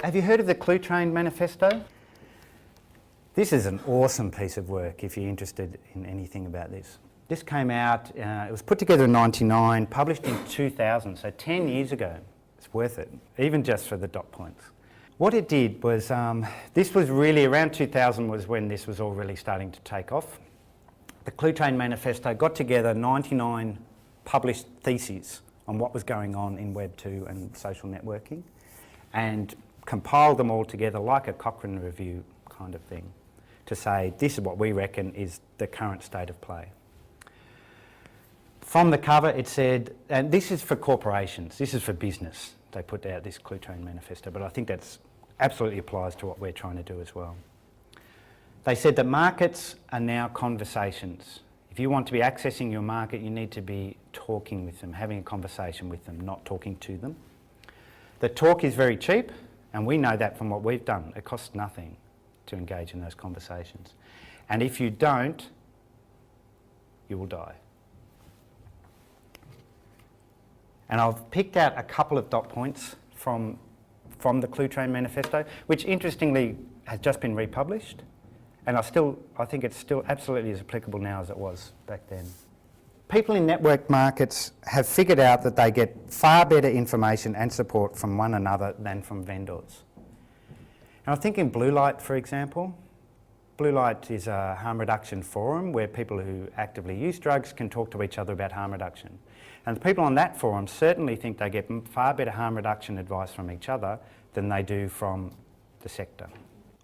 Have you heard of the Clue Train Manifesto? This is an awesome piece of work if you're interested in anything about this. This came out, it was put together in '99, published in 2000, so 10 years ago. It's worth it, even just for the dot points. What it did was, this was really around 2000 was when this was all really starting to take off. The Clue Train Manifesto got together 99 published theses on what was going on in Web 2 and social networking and compiled them all together like a Cochrane review kind of thing to say this is what we reckon is the current state of play. From the cover it said, and this is for corporations, this is for business, they put out this Clue Train Manifesto, but I think that's absolutely applies to what we're trying to do as well. They said that markets are now conversations. If you want to be accessing your market, you need to be talking with them, having a conversation with them, not talking to them. The talk is very cheap, and we know that from what we've done. It costs nothing to engage in those conversations. And if you don't, you will die. And I've picked out a couple of dot points from the Clue Train Manifesto, which interestingly has just been republished. And I think it's still absolutely as applicable now as it was back then. People in network markets have figured out that they get far better information and support from one another than from vendors. And I think in Blue Light, for example, Blue Light is a harm reduction forum where people who actively use drugs can talk to each other about harm reduction. And the people on that forum certainly think they get far better harm reduction advice from each other than they do from the sector.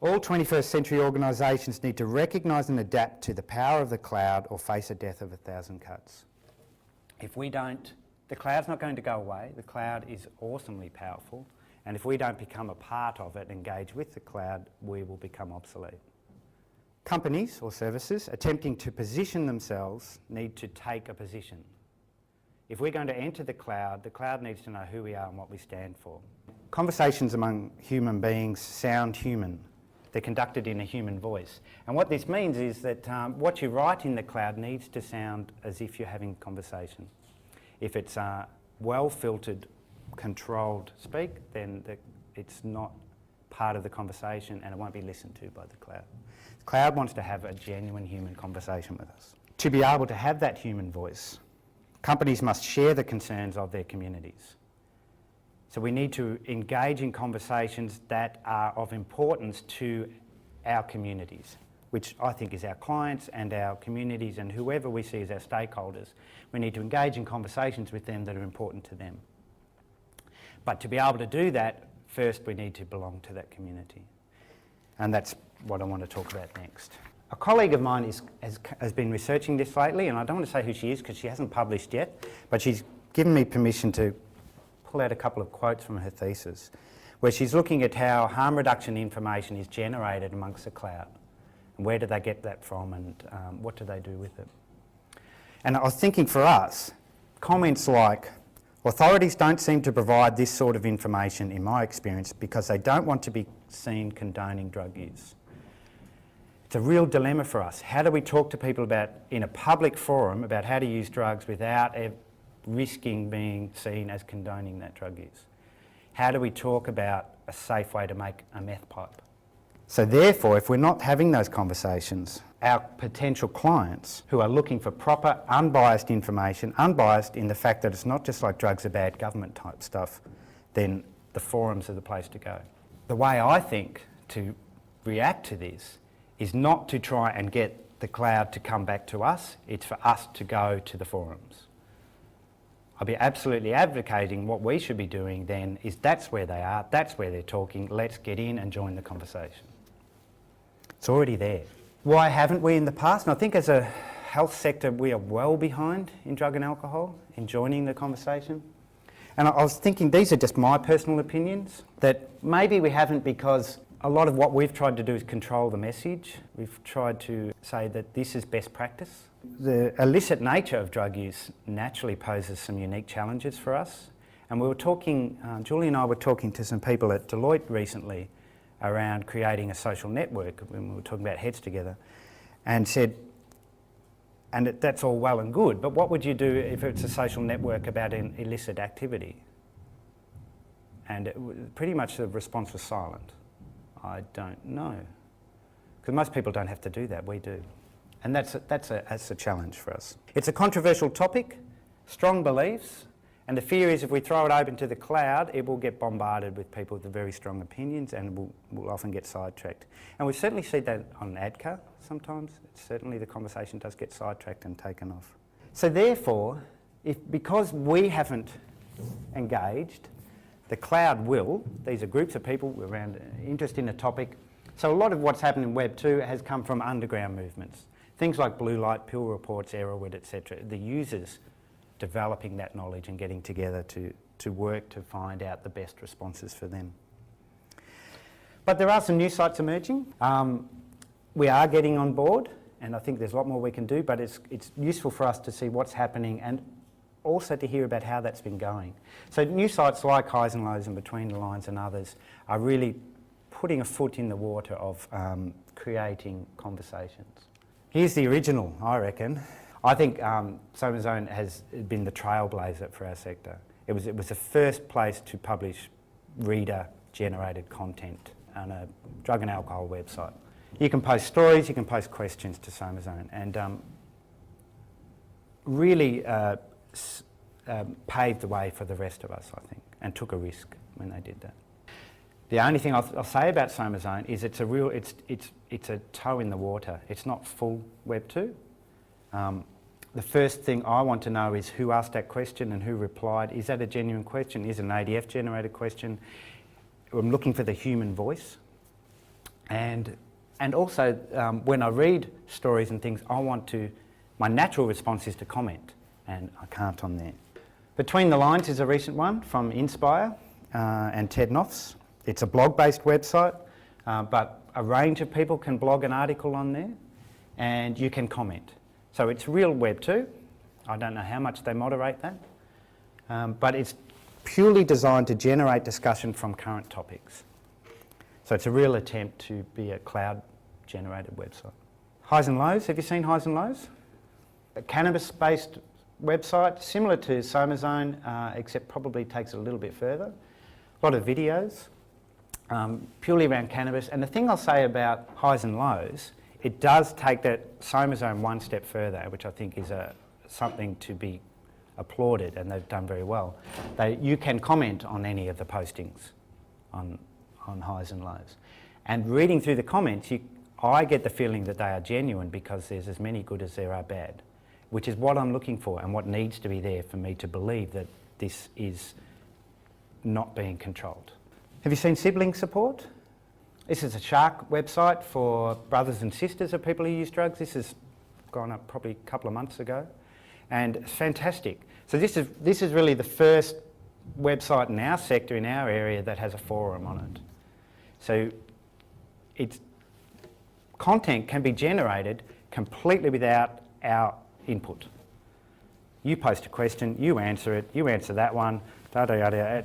All 21st century organisations need to recognise and adapt to the power of the cloud or face a death of 1,000 cuts. If we don't, the cloud's not going to go away. The cloud is awesomely powerful, and if we don't become a part of it, engage with the cloud, we will become obsolete. Companies or services attempting to position themselves need to take a position. If we're going to enter the cloud needs to know who we are and what we stand for. Conversations among human beings sound human. They're conducted in a human voice. And what this means is that what you write in the cloud needs to sound as if you're having a conversation. If it's well-filtered, controlled speak, then it's not part of the conversation and it won't be listened to by the cloud. The cloud wants to have a genuine human conversation with us. To be able to have that human voice, companies must share the concerns of their communities. So we need to engage in conversations that are of importance to our communities, which I think is our clients and our communities and whoever we see as our stakeholders. We need to engage in conversations with them that are important to them. But to be able to do that, first we need to belong to that community. And that's what I want to talk about next. A colleague of mine has been researching this lately, and I don't want to say who she is because she hasn't published yet, but she's given me permission to pull out a couple of quotes from her thesis, where she's looking at how harm reduction information is generated amongst the cloud. And where do they get that from and what do they do with it? And I was thinking for us, comments like, authorities don't seem to provide this sort of information in my experience because they don't want to be seen condoning drug use. It's a real dilemma for us. How do we talk to people about, in a public forum, about how to use drugs without risking being seen as condoning that drug use? How do we talk about a safe way to make a meth pipe? So therefore, if we're not having those conversations, our potential clients who are looking for proper, unbiased information, unbiased in the fact that it's not just like drugs are bad government type stuff, then the forums are the place to go. The way I think to react to this is not to try and get the cloud to come back to us, it's for us to go to the forums. I'll be absolutely advocating what we should be doing then is that's where they are, that's where they're talking, let's get in and join the conversation. It's already there. Why haven't we in the past? And I think as a health sector we are well behind in drug and alcohol, in joining the conversation. And I was thinking these are just my personal opinions, that maybe we haven't because a lot of what we've tried to do is control the message. We've tried to say that this is best practice. The illicit nature of drug use naturally poses some unique challenges for us. And we were talking, Julie and I were talking to some people at Deloitte recently around creating a social network when we were talking about heads together, and said, and that's all well and good, but what would you do if it's a social network about an illicit activity? pretty much the response was silent. I don't know. Because most people don't have to do that, we do. And that's a challenge for us. It's a controversial topic, strong beliefs, and the fear is if we throw it open to the cloud, it will get bombarded with people with very strong opinions and will often get sidetracked. And we certainly see that on ADCA sometimes. Certainly the conversation does get sidetracked and taken off. So therefore, because we haven't engaged, the cloud will. These are groups of people around interest in a topic. So a lot of what's happened in Web 2 has come from underground movements. Things like blue light, pill reports, Errorwid, etc. The users developing that knowledge and getting together to work to find out the best responses for them. But there are some new sites emerging. We are getting on board, and I think there's a lot more we can do, but it's useful for us to see what's happening and also to hear about how that's been going. So new sites like Highs and Lows and Between the Lines and others are really putting a foot in the water of creating conversations. Here's the original, I reckon. I think SomaZone has been the trailblazer for our sector. It was the first place to publish reader-generated content on a drug and alcohol website. You can post stories, you can post questions to SomaZone, and really paved the way for the rest of us, I think, and took a risk when they did that. The only thing I'll say about SomaZone is it's a toe in the water. It's not full Web 2. The first thing I want to know is who asked that question and who replied. Is that a genuine question? Is it an ADF generated question? I'm looking for the human voice. And also when I read stories and things, my natural response is to comment, and I can't on there. Between the Lines is a recent one from Inspire and Ted Knopf's. It's a blog-based website, but a range of people can blog an article on there, and you can comment. So it's real Web 2. I don't know how much they moderate that, but it's purely designed to generate discussion from current topics. So it's a real attempt to be a cloud-generated website. Highs and Lows, have you seen Highs and Lows? A cannabis-based website, similar to SomaZone, except probably takes it a little bit further. A lot of videos, purely around cannabis. And the thing I'll say about Highs and Lows, it does take that SomaZone one step further, which I think is something to be applauded, and they've done very well. You can comment on any of the postings on Highs and Lows. And reading through the comments, I get the feeling that they are genuine because there's as many good as there are bad, which is what I'm looking for and what needs to be there for me to believe that this is not being controlled. Have you seen Sibling Support? This is a Shark website for brothers and sisters of people who use drugs. This has gone up probably a couple of months ago, and it's fantastic. So this is really the first website in our sector, in our area, that has a forum on it. So content can be generated completely without our input. You post a question, you answer it, you answer that one,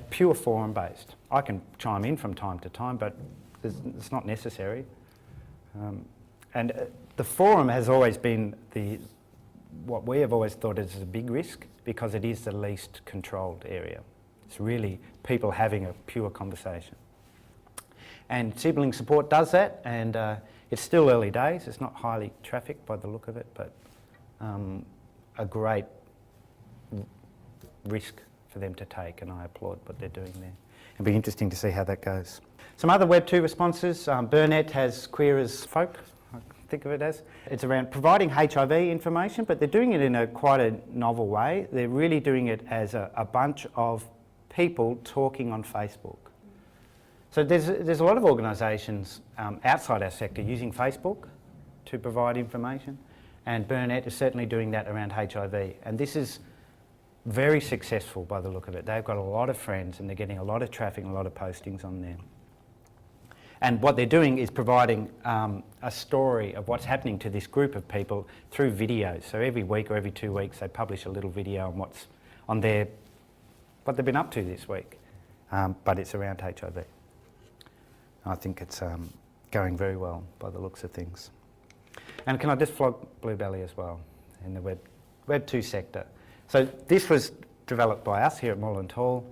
pure forum based. I can chime in from time to time, but it's not necessary. And the forum has always been what we have always thought is a big risk because it is the least controlled area. It's really people having a pure conversation. And Sibling Support does that, and it's still early days. It's not highly trafficked by the look of it, but a great risk for them to take, and I applaud what they're doing there. It'll be interesting to see how that goes. Some other Web 2 responses. Burnett has Queer as Folk, I think of it as. It's around providing HIV information, but they're doing it in quite a novel way. They're really doing it as a bunch of people talking on Facebook. So there's a lot of organisations outside our sector using Facebook to provide information, and Burnett is certainly doing that around HIV. And this is very successful by the look of it. They've got a lot of friends and they're getting a lot of traffic and a lot of postings on there. And what they're doing is providing a story of what's happening to this group of people through videos. So every week or every 2 weeks they publish a little video on what they've been up to this week. But it's around HIV. I think it's going very well by the looks of things. And can I just flog Bluebelly as well in the Web 2 sector? So this was developed by us here at Moreland Hall,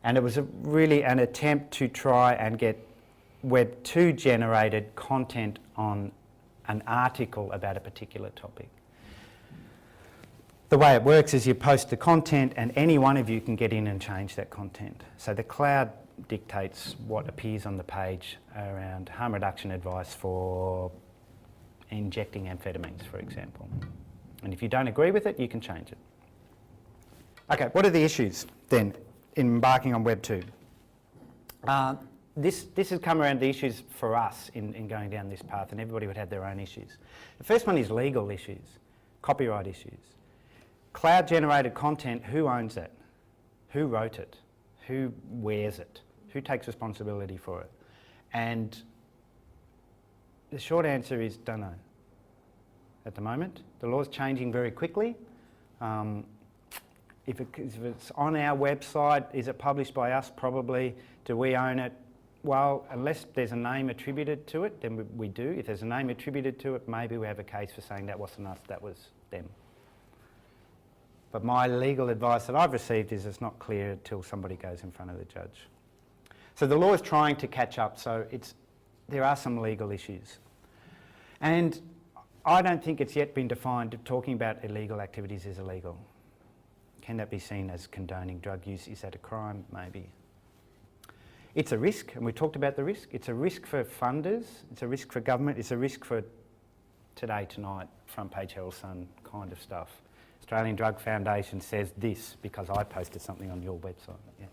And it was really an attempt to try and get Web 2 generated content on an article about a particular topic. The way it works is you post the content and any one of you can get in and change that content. So the cloud dictates what appears on the page around harm reduction advice for injecting amphetamines, for example. And if you don't agree with it, you can change it. Okay, what are the issues then in embarking on Web 2? This has come around the issues for us in going down this path, and everybody would have their own issues. The first one is legal issues, copyright issues. Cloud-generated content, who owns it? Who wrote it? Who wears it? Who takes responsibility for it? And the short answer is, don't know. At the moment, the law's changing very quickly. If it's on our website, is it published by us? Probably. Do we own it? Well, unless there's a name attributed to it, then we do. If there's a name attributed to it, maybe we have a case for saying that wasn't us, that was them. But my legal advice that I've received is it's not clear until somebody goes in front of the judge. So the law is trying to catch up, so there are some legal issues. And I don't think it's yet been defined if talking about illegal activities is illegal. Can that be seen as condoning drug use? Is that a crime? Maybe. It's a risk, and we talked about the risk. It's a risk for funders, it's a risk for government, it's a risk for today, tonight, front page Herald Sun kind of stuff. Australian Drug Foundation says this because I posted something on your website. Yeah.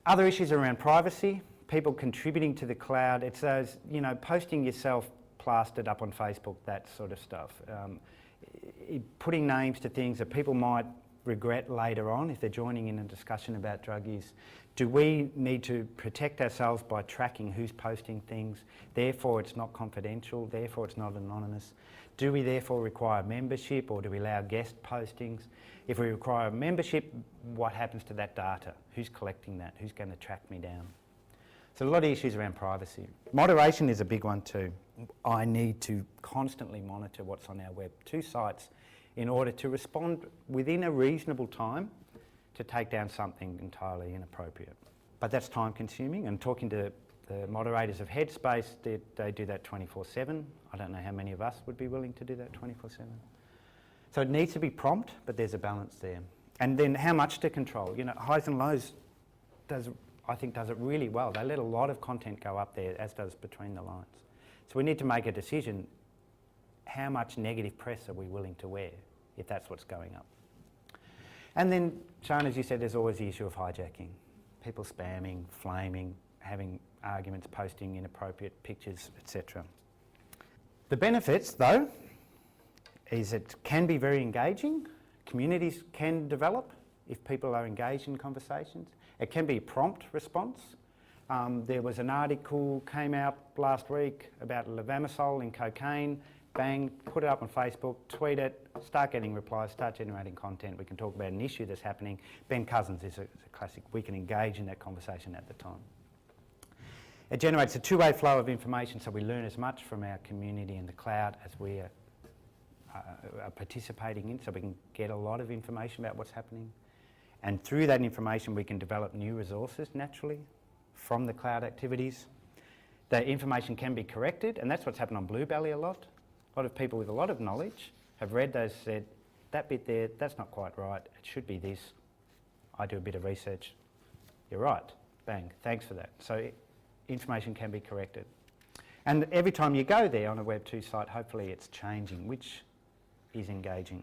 Other issues around privacy, people contributing to the cloud. It's those, posting yourself plastered up on Facebook, that sort of stuff. Putting names to things that people might regret later on if they're joining in a discussion about drug use. Do we need to protect ourselves by tracking who's posting things? Therefore, it's not confidential. Therefore, it's not anonymous. Do we therefore require membership, or do we allow guest postings? If we require membership, what happens to that data? Who's collecting that? Who's going to track me down? So a lot of issues around privacy. Moderation is a big one too. I need to constantly monitor what's on our Web 2 sites in order to respond within a reasonable time to take down something entirely inappropriate. But that's time consuming, and talking to the moderators of Headspace, they do that 24/7. I don't know how many of us would be willing to do that 24/7. So it needs to be prompt, but there's a balance there. And then how much to control? Highs and Lows I think does it really well. They let a lot of content go up there, as does Between the Lines. So we need to make a decision, how much negative press are we willing to wear if that's what's going up? And then, Sean, as you said, there's always the issue of hijacking. People spamming, flaming, having arguments, posting inappropriate pictures, etc. The benefits, though, is it can be very engaging. Communities can develop if people are engaged in conversations. It can be a prompt response. There was an article came out last week about levamisole in cocaine. Bang, put it up on Facebook, tweet it, start getting replies, start generating content. We can talk about an issue that's happening. Ben Cousins is a classic. We can engage in that conversation at the time. It generates a two-way flow of information, so we learn as much from our community in the cloud as we are participating in, so we can get a lot of information about what's happening. And through that information, we can develop new resources naturally from the cloud activities. The information can be corrected, and that's what's happened on Bluebelly a lot. A lot of people with a lot of knowledge have read those, said, that bit there, that's not quite right, it should be this. I do a bit of research. You're right, bang, thanks for that. So information can be corrected. And every time you go there on a Web 2 site, hopefully it's changing, which is engaging.